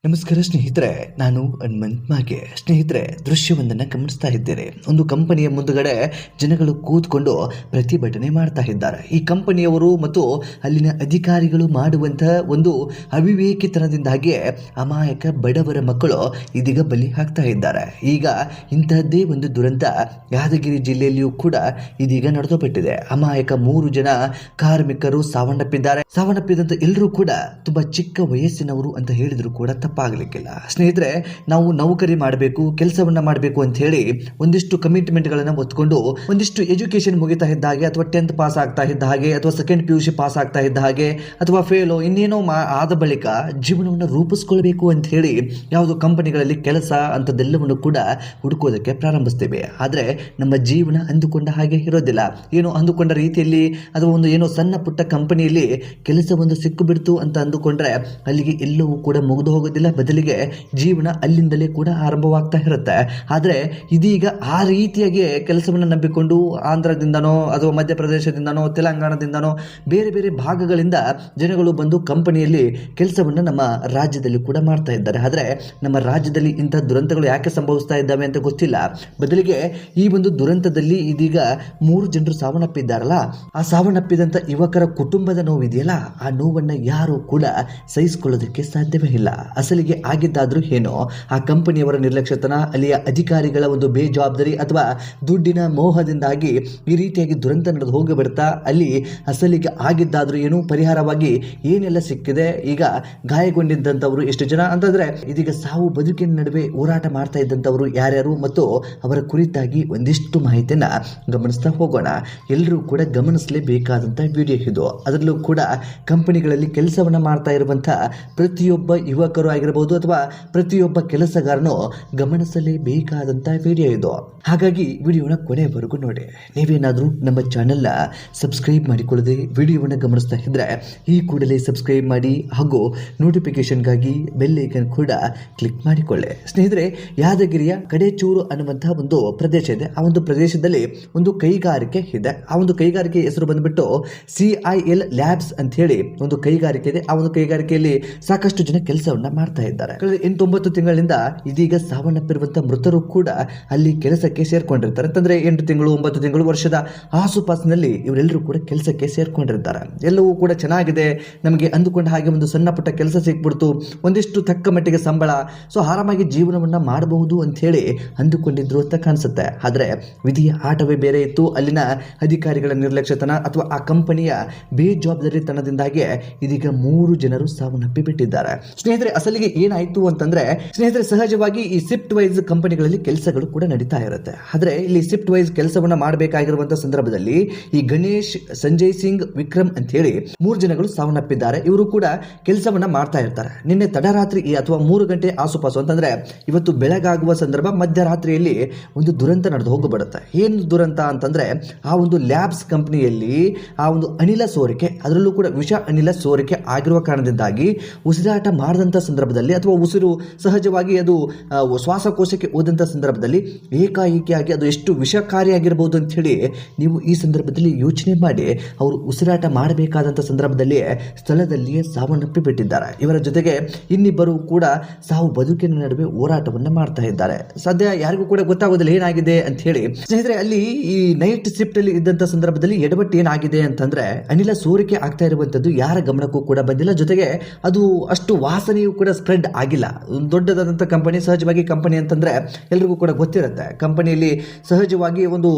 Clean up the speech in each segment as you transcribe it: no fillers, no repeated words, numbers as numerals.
ನಮಸ್ಕಾರ ಸ್ನೇಹಿತರೆ, ನಾನು ಹನುಮಂತ್ ಮಾಗೆ. ಸ್ನೇಹಿತರೆ, ದೃಶ್ಯವೊಂದನ್ನು ಗಮನಿಸ್ತಾ ಇದ್ದೇನೆ. ಒಂದು ಕಂಪನಿಯ ಮುಂದುಗಡೆ ಜನಗಳು ಕೂತ್ಕೊಂಡು ಪ್ರತಿಭಟನೆ ಮಾಡ್ತಾ ಇದ್ದಾರೆ. ಈ ಕಂಪನಿಯವರು ಮತ್ತು ಅಲ್ಲಿನ ಅಧಿಕಾರಿಗಳು ಮಾಡುವಂತಹ ಒಂದು ಅವಿವೇಕಿತನದಿಂದಾಗಿ ಅಮಾಯಕ ಬಡವರ ಮಕ್ಕಳು ಇದೀಗ ಬಲಿ ಆಗ್ತಾ ಇದ್ದಾರೆ. ಈಗ ಇಂತಹದ್ದೇ ಒಂದು ದುರಂತ ಯಾದಗಿರಿ ಜಿಲ್ಲೆಯಲ್ಲಿಯೂ ಕೂಡ ಇದೀಗ ನಡೆದು ಬಿಟ್ಟಿದೆ. ಅಮಾಯಕ 3 ಜನ ಕಾರ್ಮಿಕರು ಸಾವನ್ನಪ್ಪಿದಂತ ಎಲ್ಲರೂ ಕೂಡ ತುಂಬಾ ಚಿಕ್ಕ ವಯಸ್ಸಿನವರು ಅಂತ ಹೇಳಿದ್ರು ಕೂಡ ತಪ್ಪಾಗಲಿಕ್ಕಿಲ್ಲ. ಸ್ನೇಹಿತರೆ, ನಾವು ನೌಕರಿ ಮಾಡಬೇಕು, ಕೆಲಸವನ್ನ ಮಾಡಬೇಕು ಅಂತ ಹೇಳಿ ಒಂದಿಷ್ಟು ಕಮಿಟ್ಮೆಂಟ್ಗಳನ್ನು ಒತ್ಕೊಂಡು ಒಂದಿಷ್ಟು ಎಜುಕೇಶನ್ ಮುಗಿತಾ ಇದ್ದ ಹಾಗೆ ಅಥವಾ 10th ಪಾಸ್ ಆಗ್ತಾ ಇದ್ದ ಹಾಗೆ ಅಥವಾ 2nd PUC ಪಾಸ್ ಆಗ್ತಾ ಇದ್ದ ಹಾಗೆ ಅಥವಾ ಫೇಲೋ ಇನ್ನೇನೋ ಆದ ಬಳಿಕ ಜೀವನವನ್ನು ರೂಪಿಸ್ಕೊಳ್ಬೇಕು ಅಂತ ಹೇಳಿ ಯಾವುದು ಕಂಪನಿಗಳಲ್ಲಿ ಕೆಲಸ ಅಂತದೆಲ್ಲವನ್ನು ಕೂಡ ಹುಡುಕೋದಕ್ಕೆ ಪ್ರಾರಂಭಿಸ್ತೇವೆ. ಆದರೆ ನಮ್ಮ ಜೀವನ ಅಂದುಕೊಂಡ ಹಾಗೆ ಇರೋದಿಲ್ಲ. ಏನೋ ಅಂದುಕೊಂಡ ರೀತಿಯಲ್ಲಿ ಅಥವಾ ಒಂದು ಏನೋ ಸಣ್ಣ ಪುಟ್ಟ ಕಂಪನಿಯಲ್ಲಿ ಕೆಲಸ ಒಂದು ಸಿಕ್ಕು ಬಿಡ್ತು ಅಂತ ಅಂದುಕೊಂಡ್ರೆ ಅಲ್ಲಿಗೆ ಎಲ್ಲವೂ ಕೂಡ ಮುಗಿದು ಹೋಗೋದಿಲ್ಲ. ಬದಲಿಗೆ ಜೀವನ ಅಲ್ಲಿಂದಲೇ ಕೂಡ ಆರಂಭವಾಗ್ತಾ ಇರುತ್ತೆ. ಆದರೆ ಇದೀಗ ಆ ರೀತಿಯಾಗಿ ಕೆಲಸವನ್ನು ನಂಬಿಕೊಂಡು ಆಂಧ್ರದಿಂದನೋ ಅಥವಾ ಮಧ್ಯಪ್ರದೇಶದಿಂದನೋ ತೆಲಂಗಾಣದಿಂದನೋ ಬೇರೆ ಬೇರೆ ಭಾಗಗಳಿಂದ ಜನಗಳು ಬಂದು ಕಂಪನಿಯಲ್ಲಿ ಕೆಲಸವನ್ನು ನಮ್ಮ ರಾಜ್ಯದಲ್ಲಿ ಕೂಡ ಮಾಡ್ತಾ ಇದ್ದಾರೆ. ಆದರೆ ನಮ್ಮ ರಾಜ್ಯದಲ್ಲಿ ಇಂಥ ದುರಂತಗಳು ಯಾಕೆ ಸಂಭವಿಸ್ತಾ ಇದ್ದಾವೆ ಅಂತ ಗೊತ್ತಿಲ್ಲ. ಬದಲಿಗೆ ಈ ಒಂದು ದುರಂತದಲ್ಲಿ ಇದೀಗ 3 ಜನರು ಸಾವನ್ನಪ್ಪಿದ್ದಾರಲ್ಲ, ಆ ಸಾವನ್ನಪ್ಪಿದಂಥ ಯುವಕರ ಕುಟುಂಬದ ನೋವಿದೆಯಲ್ಲ, ಆ ನೋವನ್ನು ಯಾರು ಕೂಡ ಸಹಿಸಿಕೊಳ್ಳೋದಕ್ಕೆ ಸಾಧ್ಯವೇ ಇಲ್ಲ. ಅಸಲಿಗೆ ಆಗಿದ್ದಾದ್ರೂ ಏನೋ ಆ ಕಂಪನಿಯವರ ನಿರ್ಲಕ್ಷ್ಯತನ, ಅಲ್ಲಿಯ ಅಧಿಕಾರಿಗಳ ಒಂದು ಬೇಜವಾಬ್ದಾರಿ ಅಥವಾ ದುಡ್ಡಿನ ಮೋಹದಿಂದಾಗಿ ಈ ರೀತಿಯಾಗಿ ದುರಂತ ನಡೆದು ಹೋಗಿಬಿಡ್ತಾ ಅಲ್ಲಿ ಅಸಲಿಗೆ ಆಗಿದ್ದಾದ್ರೂ ಏನು ಪರಿಹಾರವಾಗಿ ಏನೆಲ್ಲ ಸಿಕ್ಕಿದೆ. ಈಗ ಗಾಯಗೊಂಡಿದ್ದಂಥವರು ಎಷ್ಟು ಜನ ಅಂತಂದ್ರೆ ಇದೀಗ ಸಾವು ಬದುಕಿನ ನಡುವೆ ಹೋರಾಟ ಮಾಡ್ತಾ ಇದ್ದಂಥವರು ಯಾರ್ಯಾರು ಮತ್ತು ಅವರ ಕುರಿತಾಗಿ ಒಂದಿಷ್ಟು ಮಾಹಿತಿಯನ್ನ ಗಮನಿಸ್ತಾ ಹೋಗೋಣ. ಎಲ್ಲರೂ ಕೂಡ ಗಮನಿಸಲೇಬೇಕಾದಂಥ ವಿಡಿಯೋ ಇದು. ಅದರಲ್ಲೂ ಕೂಡ ಕಂಪನಿಗಳಲ್ಲಿ ಕೆಲಸವನ್ನ ಮಾಡ್ತಾ ಇರುವಂತಹ ಪ್ರತಿಯೊಬ್ಬ ಯುವಕರು ಆಗಿರಬಹುದು ಅಥವಾ ಪ್ರತಿಯೊಬ್ಬ ಕೆಲಸಗಾರನು ಗಮನಿಸಲೇಬೇಕಾದಂತ ವಿಡಿಯೋ ಇದು. ಹಾಗಾಗಿ ವಿಡಿಯೋನ ಕೊನೆವರೆಗೂ ನೋಡಿ. ನೀವೇನಾದರೂ ನಮ್ಮ ಚಾನೆಲ್ನ ಸಬ್ಸ್ಕ್ರೈಬ್ ಮಾಡಿಕೊಳ್ಳದೆ ವಿಡಿಯೋವನ್ನು ಗಮನಿಸ್ತಾ ಇದ್ರೆ ಈ ಕೂಡಲೇ ಸಬ್ಸ್ಕ್ರೈಬ್ ಮಾಡಿ ಹಾಗೂ ನೋಟಿಫಿಕೇಶನ್ಗಾಗಿ ಬೆಲ್ ಐಕನ್ ಕೂಡ ಕ್ಲಿಕ್ ಮಾಡಿಕೊಳ್ಳಿ. ಸ್ನೇಹಿತರೆ, ಯಾದಗಿರಿಯ ಕಡೆಚೂರು ಅನ್ನುವಂತಹ ಒಂದು ಪ್ರದೇಶ ಇದೆ. ಆ ಒಂದು ಪ್ರದೇಶದಲ್ಲಿ ಒಂದು ಕೈಗಾರಿಕೆ ಇದೆ. ಆ ಒಂದು ಕೈಗಾರಿಕೆ ಹೆಸರು ಬಂದ್ಬಿಟ್ಟು CIL ಲ್ಯಾಬ್ಸ್ ಅಂತ ಹೇಳಿ ಒಂದು ಕೈಗಾರಿಕೆ ಇದೆ. ಆ ಒಂದು ಕೈಗಾರಿಕೆಯಲ್ಲಿ ಸಾಕಷ್ಟು ಜನ ಕೆಲಸವನ್ನ ಮಾಡ್ತಾ ಇದ್ದಾರೆ. ಕಳೆದ 8-9 ತಿಂಗಳಿಂದ ಇದೀಗ ಸಾವನ್ನಪ್ಪಿರುವಂತಹ ಮೃತರು ಕೂಡ ಅಲ್ಲಿ ಕೆಲಸಕ್ಕೆ ಸೇರ್ಕೊಂಡಿರ್ತಾರೆ. ಅಂತಂದ್ರೆ 8 ತಿಂಗಳು 9 ತಿಂಗಳು ವರ್ಷದ ಆಸುಪಾಸಿನಲ್ಲಿ ಇವರೆಲ್ಲರೂ ಕೂಡ ಕೆಲಸಕ್ಕೆ ಸೇರ್ಕೊಂಡಿರ್ತಾರೆ. ಎಲ್ಲವೂ ಕೂಡ ಚೆನ್ನಾಗಿದೆ, ನಮಗೆ ಅಂದುಕೊಂಡ ಹಾಗೆ ಒಂದು ಸಣ್ಣ ಪುಟ್ಟ ಕೆಲಸ ಸಿಕ್ಬಿಡ್ತು, ಒಂದಿಷ್ಟು ತಕ್ಕ ಮಟ್ಟಿಗೆ ಸಂಬಳ, ಸೊ ಆರಾಮಾಗಿ ಜೀವನವನ್ನ ಮಾಡಬಹುದು ಅಂತ ಹೇಳಿ ಅಂದುಕೊಂಡಿದ್ರು ಅಂತ ಕಾಣಿಸುತ್ತೆ. ಆದ್ರೆ ವಿಧಿಯ ಆಟವೇ ಬೇರೆ ಇತ್ತು. ಅಲ್ಲಿನ ಅಧಿಕಾರಿಗಳ ನಿರ್ಲಕ್ಷ್ಯತನ ಅಥವಾ ಆ ಕಂಪನಿಯ ಬೇಜವಾಬ್ದಾರಿತನದಿಂದಾಗಿ ಇದೀಗ 3 ಜನರು ಸಾವನ್ನಪ್ಪಿ ಬಿಟ್ಟಿದ್ದಾರೆ. ಸ್ನೇಹಿತರೆ, ಅಸಲಿಗೆ ಏನಾಯ್ತು ಅಂತಂದ್ರೆ ಸ್ನೇಹಿತರೆ, ಸಹಜವಾಗಿ ಈ ಶಿಫ್ಟ್ ವೈಸ್ ಕಂಪನಿಗಳಲ್ಲಿ ಕೆಲಸಗಳು ಕೂಡ ನಡೀತಾ ಇರುತ್ತೆ. ಆದ್ರೆ ಇಲ್ಲಿ ಶಿಫ್ಟ್ ವೈಸ್ ಕೆಲಸವನ್ನ ಮಾಡಬೇಕಾಗಿರುವಂತಹ ಸಂದರ್ಭದಲ್ಲಿ ಈ ಗಣೇಶ್, ಸಂಜಯ್ ಸಿಂಗ್, ವಿಕ್ರಮ್ ಅಂತ ಹೇಳಿ 3 ಜನಗಳು ಸಾವನ್ನಪ್ಪಿದ್ದಾರೆ. ಇವರು ಕೂಡ ಕೆಲಸವನ್ನ ಮಾಡ್ತಾ ಇರ್ತಾರೆ. ನಿನ್ನೆ ತಡರಾತ್ರಿ ಅಥವಾ 3 ಗಂಟೆ ಆಸುಪಾಸು ಅಂತಂದ್ರೆ ಇವತ್ತು ಬೆಳಗಾಗುವ ಸಂದರ್ಭ ಮಧ್ಯರಾತ್ರಿಯಲ್ಲಿ ಒಂದು ದುರಂತ ನಡೆದು ಹೋಗಬಿಡುತ್ತೆ. ಏನು ದುರಂತ ಅಂತಂದ್ರೆ ಆ ಒಂದು ಲ್ಯಾಬ್ಸ್ ಕಂಪನಿಯಲ್ಲಿ ಆ ಒಂದು ಅನಿಲ ಸೋರಿಕೆ, ಅದರಲ್ಲೂ ಕೂಡ ವಿಷ ಅನಿಲ ಸೋರಿಕೆ ಆಗಿರುವ ಕಾರಣದಿಂದಾಗಿ ಉಸಿರಾಟ ಮಾಡಿದಂಥ ಸಂದರ್ಭದಲ್ಲಿ ಅಥವಾ ಉಸಿರು ಸಹಜವಾಗಿ ಅದು ಶ್ವಾಸಕೋಶಕ್ಕೆ ಹೋದಂಥ ಸಂದರ್ಭದಲ್ಲಿ ಏಕಾಏಕಿಯಾಗಿ ಅದು ಎಷ್ಟು ವಿಷಕಾರಿಯಾಗಿರಬಹುದು ಅಂತ ಹೇಳಿ ನೀವು ಈ ಸಂದರ್ಭದಲ್ಲಿ ಯೋಚನೆ ಮಾಡಿ. ಅವರು ಉಸಿರಾಟ ಮಾಡಬೇಕಾದಂಥ ಸಂದರ್ಭದಲ್ಲಿ ಸ್ಥಳದಲ್ಲಿಯೇ ಸಾವನ್ನಪ್ಪಿ ಬಿಟ್ಟಿದ್ದಾರೆ. ಇವರ ಜೊತೆಗೆ ಇನ್ನಿಬ್ಬರು ಕೂಡ ಸಾವು ಬದುಕಿನ ನಡುವೆ ಹೋರಾಟವನ್ನು ಮಾಡ್ತಾ ಇದ್ದಾರೆ. ಸದ್ಯ ಯಾರಿಗೂ ಕೂಡ ಗೊತ್ತಾಗೋದಿಲ್ಲ ಏನಾಗಿದೆ ಅಂತ ಹೇಳಿ. ಸ್ನೇಹಿತರೆ, ಅಲ್ಲಿ ಈ ನೈಟ್ ಶಿಫ್ಟ್ ಅಲ್ಲಿ ಇದ್ದಂಥ ಸಂದರ್ಭದಲ್ಲಿ ಎಡವಟ್ಟು ಏನಾಗಿದೆ ಅಂತಂದ್ರೆ ಅನಿಲ ಸೋರಿಕೆ ಆಗ್ತಾ ಇರುವಂತದ್ದು ಯಾರ ಗಮನಕ್ಕೂ ಕೂಡ ಬಂದಿಲ್ಲ. ಜೊತೆಗೆ ಅದು ಅಷ್ಟು ವಾಸನೆಯೂ ಕೂಡ ಸ್ಪ್ರೆಡ್ ಆಗಿಲ್ಲ. ದೊಡ್ಡದಾದಂಥ ಕಂಪನಿ, ಸಹಜವಾಗಿ ಕಂಪನಿ ಅಂತಂದ್ರೆ ಎಲ್ರಿಗೂ ಕೂಡ ಗೊತ್ತಿರುತ್ತೆ. ಕಂಪನಿಯಲ್ಲಿ ಸಹಜವಾಗಿ ಒಂದು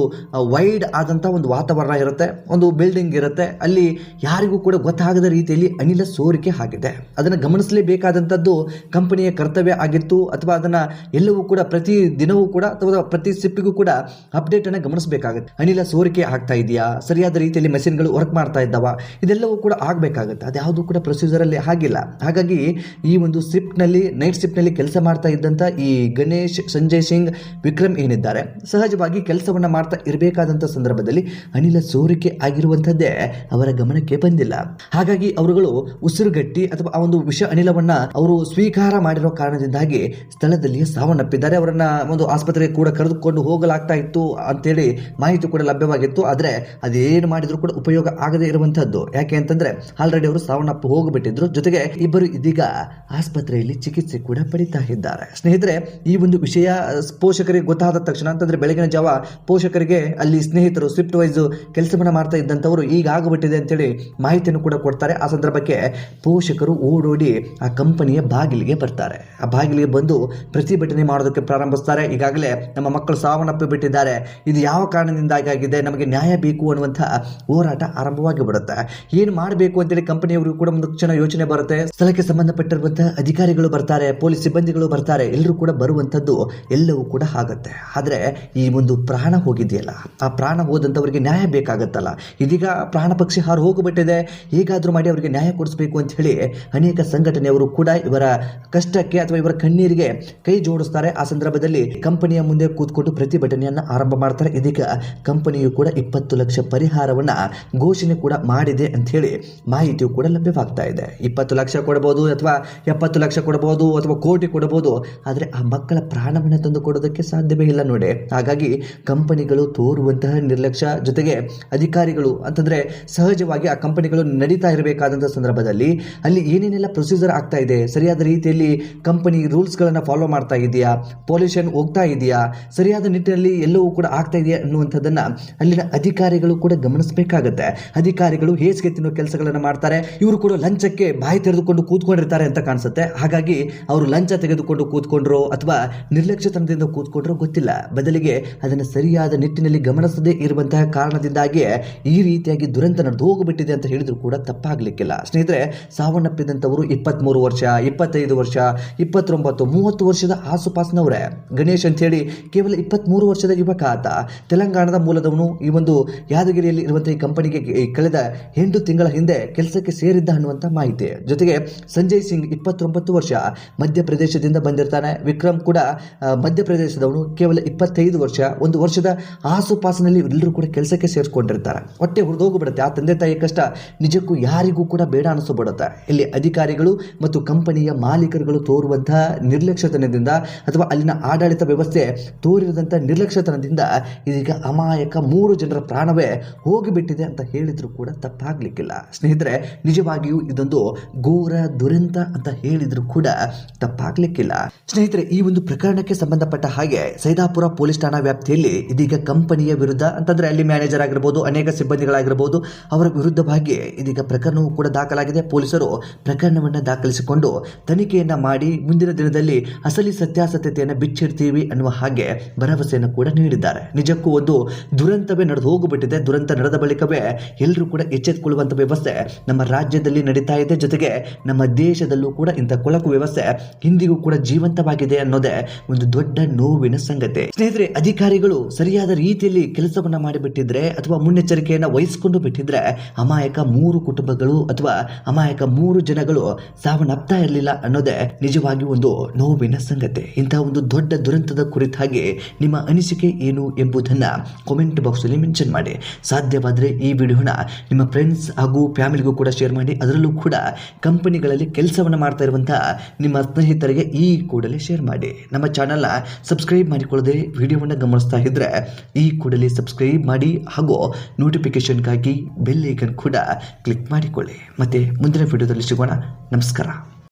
ವೈಡ್ ಆದಂಥ ಒಂದು ವಾತಾವರಣ ಇರುತ್ತೆ, ಒಂದು ಬಿಲ್ಡಿಂಗ್ ಇರುತ್ತೆ. ಅಲ್ಲಿ ಯಾರಿಗೂ ಕೂಡ ಗೊತ್ತಾಗದ ರೀತಿಯಲ್ಲಿ ಅನಿಲ ಸೋರಿಕೆ ಆಗಿದೆ. ಅದನ್ನು ಗಮನಿಸಲೇಬೇಕಾದಂಥದ್ದು ಕಂಪನಿಯ ಕರ್ತವ್ಯ ಆಗಿತ್ತು. ಅಥವಾ ಅದನ್ನ ಎಲ್ಲವೂ ಕೂಡ ಪ್ರತಿ ದಿನವೂ ಕೂಡ ಅಥವಾ ಪ್ರತಿ ಸಿಪ್ಪಿಗೂ ಕೂಡ ಅಪ್ಡೇಟ್ ಅನ್ನು ಗಮನಿಸಬೇಕಾಗುತ್ತೆ. ಅನಿಲ ಸೋರಿಕೆ ಆಗ್ತಾ ಇದೆಯಾ, ಸರಿಯಾದ ರೀತಿಯಲ್ಲಿ ಮೆಷಿನ್ಗಳು ವರ್ಕ್ ಮಾಡ್ತಾ ಇದ್ದಾವ, ಇದೆಲ್ಲವೂ ಕೂಡ ಆಗಬೇಕಾಗುತ್ತೆ. ಅದ್ಯಾವುದು ಕೂಡ ಪ್ರೊಸೀಜರ್ ಅಲ್ಲಿ ಆಗಿಲ್ಲ. ಹಾಗಾಗಿ ಈ ಒಂದು ನೈಟ್ ಶಿಫ್ಟ್ ನಲ್ಲಿ ಕೆಲಸ ಮಾಡ್ತಾ ಇದ್ದಂತ ಈ ಗಣೇಶ್, ಸಂಜಯ್ ಸಿಂಗ್, ವಿಕ್ರಮ್ ಏನಿದ್ದಾರೆ ಸಹಜವಾಗಿ ಕೆಲಸವನ್ನ ಮಾಡ್ತಾ ಇರಬೇಕಾದಂತ ಸಂದರ್ಭದಲ್ಲಿ ಅನಿಲ ಸೋರಿಕೆ ಆಗಿರುವಂತದ್ದೇ ಅವರ ಗಮನಕ್ಕೆ ಬಂದಿಲ್ಲ. ಹಾಗಾಗಿ ಅವರುಗಳು ಉಸಿರುಗಟ್ಟಿ ಅಥವಾ ಆ ಒಂದು ವಿಷ ಅನಿಲವನ್ನ ಅವರು ಸ್ವೀಕಾರ ಮಾಡಿರೋ ಕಾರಣದಿಂದಾಗಿ ಸ್ಥಳದಲ್ಲಿಯೇ ಸಾವನ್ನಪ್ಪಿದ್ದಾರೆ. ಅವರನ್ನ ಒಂದು ಆಸ್ಪತ್ರೆಗೆ ಕೂಡ ಕರೆದುಕೊಂಡು ಹೋಗಲಾಗ್ತಾ ಇತ್ತು ಅಂತೇಳಿ ಮಾಹಿತಿ ಕೂಡ ಲಭ್ಯವಾಗಿತ್ತು. ಆದ್ರೆ ಅದೇನು ಮಾಡಿದ್ರು ಕೂಡ ಉಪಯೋಗ ಆಗದೇ ಇರುವಂತಹದ್ದು. ಯಾಕೆ ಅಂತಂದ್ರೆ ಆಲ್ರೆಡಿ ಅವರು ಸಾವನ್ನಪ್ಪು ಹೋಗಿಬಿಟ್ಟಿದ್ರು. ಜೊತೆಗೆ ಇಬ್ಬರು ಇದೀಗ ಆಸ್ಪತ್ರೆಯಲ್ಲಿ ಚಿಕಿತ್ಸೆ ಕೂಡ ಪಡಿತಾ ಇದ್ದಾರೆ. ಸ್ನೇಹಿತರೆ, ಈ ಒಂದು ವಿಷಯ ಪೋಷಕರಿಗೆ ಗೊತ್ತಾದ ತಕ್ಷಣ, ಅಂತಂದ್ರೆ ಬೆಳಗಿನ ಜಾವ ಪೋಷಕರಿಗೆ ಅಲ್ಲಿ ಸ್ನೇಹಿತರು ಶಿಫ್ಟ್ ವೈಸ್ ಕೆಲಸವನ್ನ ಮಾಡ್ತಾ ಇದ್ದಂಥವರು ಈಗ ಆಗಬಿಟ್ಟಿದೆ ಅಂತೇಳಿ ಮಾಹಿತಿಯನ್ನು ಕೂಡ ಕೊಡ್ತಾರೆ. ಆ ಸಂದರ್ಭಕ್ಕೆ ಪೋಷಕರು ಓಡೋಡಿ ಆ ಕಂಪನಿಯ ಬಾಗಿಲಿಗೆ ಬರ್ತಾರೆ. ಆ ಬಾಗಿಲಿಗೆ ಬಂದು ಪ್ರತಿಭಟನೆ ಮಾಡೋದಕ್ಕೆ ಪ್ರಾರಂಭಿಸ್ತಾರೆ. ಈಗಾಗಲೇ ನಮ್ಮ ಮಕ್ಕಳು ಸಾವನ್ನಪ್ಪಿ ಬಿಟ್ಟಿದ್ದಾರೆ, ಇದು ಯಾವ ಕಾರಣದಿಂದಾಗಿ ಆಗಿದೆ, ನಮಗೆ ನ್ಯಾಯ ಬೇಕು ಅನ್ನುವಂತಹ ಹೋರಾಟ ಆರಂಭವಾಗಿ ಬಿಡುತ್ತೆ. ಏನು ಮಾಡಬೇಕು ಅಂತೇಳಿ ಕಂಪನಿಯವರಿಗೂ ಕೂಡ ಒಂದು ಕ್ಷಣ ಯೋಚನೆ ಬರುತ್ತೆ. ಸ್ಥಳಕ್ಕೆ ಸಂಬಂಧಪಟ್ಟಿರುವಂತಹ ಅಧಿಕಾರಿಗಳು ಬರ್ತಾರೆ, ಪೊಲೀಸ್ ಸಿಬ್ಬಂದಿಗಳು ಬರ್ತಾರೆ, ಎಲ್ಲರೂ ಕೂಡ ಬರುವಂತದ್ದು ಎಲ್ಲವೂ ಕೂಡ ಆಗುತ್ತೆ. ಆದ್ರೆ ಈ ಒಂದು ಪ್ರಾಣ ಹೋಗಿದೆಯಲ್ಲ, ಆ ಪ್ರಾಣ ಹೋದಂತವರಿಗೆ ನ್ಯಾಯ ಬೇಕಾಗತ್ತಲ್ಲ. ಇದೀಗ ಪ್ರಾಣ ಪಕ್ಷಿ ಹಾರು ಹೋಗಿಬಿಟ್ಟಿದೆ, ಹೇಗಾದ್ರೂ ಮಾಡಿ ಅವರಿಗೆ ನ್ಯಾಯ ಕೊಡಿಸಬೇಕು ಅಂತ ಹೇಳಿ ಅನೇಕ ಸಂಘಟನೆಯವರು ಕೂಡ ಇವರ ಕಷ್ಟಕ್ಕೆ ಅಥವಾ ಇವರ ಕಣ್ಣೀರಿಗೆ ಕೈ ಜೋಡಿಸ್ತಾರೆ. ಆ ಸಂದರ್ಭದಲ್ಲಿ ಕಂಪನಿಯ ಮುಂದೆ ಕೂತ್ಕೊಂಡು ಪ್ರತಿಭಟನೆಯನ್ನ ಆರಂಭ ಮಾಡ್ತಾರೆ. ಇದೀಗ ಕಂಪನಿಯು ಕೂಡ 20 ಲಕ್ಷ ಪರಿಹಾರವನ್ನ ಘೋಷಣೆ ಕೂಡ ಮಾಡಿದೆ ಅಂತ ಹೇಳಿ ಮಾಹಿತಿಯು ಕೂಡ ಲಭ್ಯವಾಗ್ತಾ ಇದೆ. 20 ಲಕ್ಷ ಕೊಡಬಹುದು ಅಥವಾ 70 ಲಕ್ಷ ಕೊಡಬಹುದು ಅಥವಾ ಕೋಟಿ ಕೊಡಬಹುದು, ಆದರೆ ಆ ಮಕ್ಕಳ ಪ್ರಾಣವನ್ನು ತಂದು ಕೊಡೋದಕ್ಕೆ ಸಾಧ್ಯವೇ ಇಲ್ಲ ನೋಡಿ. ಹಾಗಾಗಿ ಕಂಪನಿಗಳು ತೋರುವಂತಹ ನಿರ್ಲಕ್ಷ್ಯ ಜೊತೆಗೆ ಅಧಿಕಾರಿಗಳು ಅಂತಂದ್ರೆ ಸಹಜವಾಗಿ ಆ ಕಂಪನಿಗಳು ನಡೀತಾ ಇರಬೇಕಾದಂತಹ ಸಂದರ್ಭದಲ್ಲಿ ಅಲ್ಲಿ ಏನೇನೆಲ್ಲ ಪ್ರೊಸೀಜರ್ ಆಗ್ತಾ ಇದೆ, ಸರಿಯಾದ ರೀತಿಯಲ್ಲಿ ಕಂಪನಿ ರೂಲ್ಸ್ ಗಳನ್ನ ಫಾಲೋ ಮಾಡ್ತಾ ಇದೆಯಾ, ಪೊಲ್ಯೂಷನ್ ಹೋಗ್ತಾ ಇದೆಯಾ, ಸರಿಯಾದ ನಿಟ್ಟಿನಲ್ಲಿ ಎಲ್ಲವೂ ಕೂಡ ಆಗ್ತಾ ಇದೆಯಾ ಅನ್ನುವಂಥದ್ದನ್ನ ಅಲ್ಲಿನ ಅಧಿಕಾರಿಗಳು ಕೂಡ ಗಮನಿಸಬೇಕಾಗತ್ತೆ. ಅಧಿಕಾರಿಗಳು ಹೇಸಿಗೆ ತಿನ್ನೋ ಕೆಲಸಗಳನ್ನ ಮಾಡ್ತಾರೆ, ಇವರು ಕೂಡ ಲಂಚಕ್ಕೆ ಬಾಯಿ ತೆರೆದುಕೊಂಡು ಕೂತ್ಕೊಂಡಿರ್ತಾರೆ ಅಂತ ಕಾಣಿಸುತ್ತೆ. ಹಾಗಾಗಿ ಅವರು ಲಂಚ ತೆಗೆದುಕೊಂಡು ಕೂತ್ಕೊಂಡ್ರು ಅಥವಾ ನಿರ್ಲಕ್ಷ್ಯತನದಿಂದ ಕೂತ್ಕೊಂಡ್ರು ಗೊತ್ತಿಲ್ಲ, ಬದಲಿಗೆ ಅದನ್ನು ಸರಿಯಾದ ನಿಟ್ಟಿನಲ್ಲಿ ಗಮನಿಸದೇ ಇರುವಂತಹ ಕಾರಣದಿಂದಾಗಿ ಈ ರೀತಿಯಾಗಿ ದುರಂತ ನಡೆದು ಹೋಗಿಬಿಟ್ಟಿದೆ ಅಂತ ಹೇಳಿದ್ರು ಕೂಡ ತಪ್ಪಾಗ್ಲಿಕ್ಕಿಲ್ಲ. ಸ್ನೇಹಿತರೆ, ಸಾವನ್ನಪ್ಪಿದಂಥವರು 23 ವರ್ಷ, 25 ವರ್ಷ, 29, 30 ವರ್ಷದ ಆಸುಪಾಸಿನವರೇ. ಗಣೇಶ್ ಅಂತ ಹೇಳಿ ಕೇವಲ 23 ವರ್ಷದ ಯುವಕ ಆತ. ತೆಲಂಗಾಣದ ಮೂಲದವನು. ಈ ಒಂದು ಯಾದಗಿರಿಯಲ್ಲಿ ಇರುವಂತಹ ಈ ಕಂಪನಿಗೆ ಕಳೆದ 8 ತಿಂಗಳ ಹಿಂದೆ ಕೆಲಸಕ್ಕೆ ಸೇರಿದ್ದ ಅನ್ನುವಂಥ ಮಾಹಿತಿ. ಜೊತೆಗೆ ಸಂಜಯ್ ಸಿಂಗ್ 29 ವರ್ಷ, ಮಧ್ಯಪ್ರದೇಶದಿಂದ ಬಂದಿರ್ತಾನೆ. ವಿಕ್ರಮ್ ಕೂಡ ಮಧ್ಯಪ್ರದೇಶದವನು, ಕೇವಲ 25 ವರ್ಷ. ಒಂದು ವರ್ಷದ ಆಸುಪಾಸಿನಲ್ಲಿ ಎಲ್ಲರೂ ಕೂಡ ಕೆಲಸಕ್ಕೆ ಸೇರಿಸ್ಕೊಂಡಿರ್ತಾರೆ. ಹೊಟ್ಟೆ ಹುರಿದೋಗ್ಬಿಡುತ್ತೆ. ಆ ತಂದೆ ತಾಯಿ ಕಷ್ಟ ನಿಜಕ್ಕೂ ಯಾರಿಗೂ ಕೂಡ ಬೇಡ ಅನಿಸ್ಬಿಡುತ್ತೆ. ಇಲ್ಲಿ ಅಧಿಕಾರಿಗಳು ಮತ್ತು ಕಂಪನಿಯ ಮಾಲೀಕರುಗಳು ತೋರುವಂತಹ ನಿರ್ಲಕ್ಷ್ಯತನದಿಂದ ಅಥವಾ ಅಲ್ಲಿನ ಆಡಳಿತ ವ್ಯವಸ್ಥೆ ತೋರಿದಂತಹ ನಿರ್ಲಕ್ಷ್ಯತನದಿಂದ ಇದೀಗ ಅಮಾಯಕ 3 ಜನರ ಪ್ರಾಣವೇ ಹೋಗಿಬಿಟ್ಟಿದೆ ಅಂತ ಹೇಳಿದ್ರು ಕೂಡ ತಪ್ಪಾಗ್ಲಿಕ್ಕಿಲ್ಲ. ಸ್ನೇಹಿತರೆ, ನಿಜವಾಗಿಯೂ ಇದೊಂದು ಘೋರ ದುರಂತ ಅಂತ ಹೇಳಿದ್ರು ಕೂಡ ತಪ್ಪಾಗ್ಲಿಕ್ಕಿಲ್ಲ. ಸ್ನೇಹಿತರೆ, ಈ ಒಂದು ಪ್ರಕರಣಕ್ಕೆ ಸಂಬಂಧಪಟ್ಟ ಹಾಗೆ ಸೈದಾಪುರ ಪೊಲೀಸ್ ಠಾಣಾ ವ್ಯಾಪ್ತಿಯಲ್ಲಿ ಇದೀಗ ಕಂಪನಿಯ ವಿರುದ್ಧ, ಅಂತಂದ್ರೆ ಅಲ್ಲಿ ಮ್ಯಾನೇಜರ್ ಆಗಿರಬಹುದು, ಅನೇಕ ಸಿಬ್ಬಂದಿಗಳಾಗಿರಬಹುದು, ಅವರ ವಿರುದ್ಧವಾಗಿ ಇದೀಗ ಪ್ರಕರಣವೂ ಕೂಡ ದಾಖಲಾಗಿದೆ. ಪೊಲೀಸರು ಪ್ರಕರಣವನ್ನು ದಾಖಲಿಸಿಕೊಂಡು ತನಿಖೆಯನ್ನ ಮಾಡಿ ಮುಂದಿನ ದಿನದಲ್ಲಿ ಅಸಲಿ ಸತ್ಯಾಸತ್ಯತೆಯನ್ನು ಬಿಚ್ಚಿಡ್ತೀವಿ ಅನ್ನುವ ಹಾಗೆ ಭರವಸೆಯನ್ನು ಕೂಡ ನೀಡಿದ್ದಾರೆ. ನಿಜಕ್ಕೂ ಒಂದು ದುರಂತವೇ ನಡೆದು ಹೋಗಿಬಿಟ್ಟಿದೆ. ದುರಂತ ನಡೆದ ಬಳಿಕವೇ ಎಲ್ಲರೂ ಕೂಡ ಎಚ್ಚೆತ್ತುಕೊಳ್ಳುವಂತ ವ್ಯವಸ್ಥೆ ನಮ್ಮ ರಾಜ್ಯದಲ್ಲಿ ನಡೀತಾ ಇದೆ. ಜೊತೆಗೆ ನಮ್ಮ ದೇಶದಲ್ಲೂ ಕೂಡ ಇಂಥ ಕೊಳಕು ವ್ಯವಸ್ಥೆ ಇಂದಿಗೂ ಕೂಡ ಜೀವಂತವಾಗಿದೆ ಅನ್ನೋದೇ ಒಂದು ದೊಡ್ಡ ನೋವಿನ ಸಂಗತಿ. ಸ್ನೇಹಿತರೆ, ಅಧಿಕಾರಿಗಳು ಸರಿಯಾದ ರೀತಿಯಲ್ಲಿ ಕೆಲಸವನ್ನ ಮಾಡಿಬಿಟ್ಟಿದ್ರೆ ಅಥವಾ ಮುನ್ನೆಚ್ಚರಿಕೆಯನ್ನು ವಹಿಸಿಕೊಂಡು ಬಿಟ್ಟಿದ್ರೆ ಅಮಾಯಕ 3 ಕುಟುಂಬಗಳು ಅಥವಾ ಅಮಾಯಕ 3 ಜನಗಳು ಸಾವನ್ನಪ್ತಾ ಇರಲಿಲ್ಲ ಅನ್ನೋದೇ ನಿಜವಾಗಿ ಒಂದು ನೋವಿನ ಸಂಗತಿ. ಇಂತಹ ಒಂದು ದೊಡ್ಡ ದುರಂತದ ಕುರಿತಾಗಿ ನಿಮ್ಮ ಅನಿಸಿಕೆ ಏನು ಎಂಬುದನ್ನ ಕಾಮೆಂಟ್ ಬಾಕ್ಸ್ ಅಲ್ಲಿ ಮೆನ್ಷನ್ ಮಾಡಿ. ಸಾಧ್ಯವಾದರೆ ಈ ವಿಡಿಯೋನ ನಿಮ್ಮ ಫ್ರೆಂಡ್ಸ್ ಹಾಗೂ ಫ್ಯಾಮಿಲಿಗೂ ಕೂಡ ಶೇರ್ ಮಾಡಿ. ಅದರಲ್ಲೂ ಕೂಡ ಕಂಪನಿಗಳಲ್ಲಿ ಕೆಲಸವನ್ನು ಮಾಡ್ತಾ ಇರುವಂತಹ ನಿಮ್ಮ ಸ್ನೇಹಿತರಿಗೆ ಈ ಕೂಡಲೇ ಶೇರ್ ಮಾಡಿ. ನಮ್ಮ ಚಾನಲ್ನ ಸಬ್ಸ್ಕ್ರೈಬ್ ಮಾಡಿಕೊಳ್ಳದೆ ವಿಡಿಯೋವನ್ನು ಗಮನಿಸ್ತಾ ಇದ್ರೆ ಈ ಕೂಡಲೇ ಸಬ್ಸ್ಕ್ರೈಬ್ ಮಾಡಿ ಹಾಗೂ ನೋಟಿಫಿಕೇಶನ್ಗಾಗಿ ಬೆಲ್ ಐಕನ್ ಕೂಡ ಕ್ಲಿಕ್ ಮಾಡಿಕೊಳ್ಳಿ. ಮತ್ತೆ ಮುಂದಿನ ವಿಡಿಯೋದಲ್ಲಿ ಸಿಗೋಣ. ನಮಸ್ಕಾರ.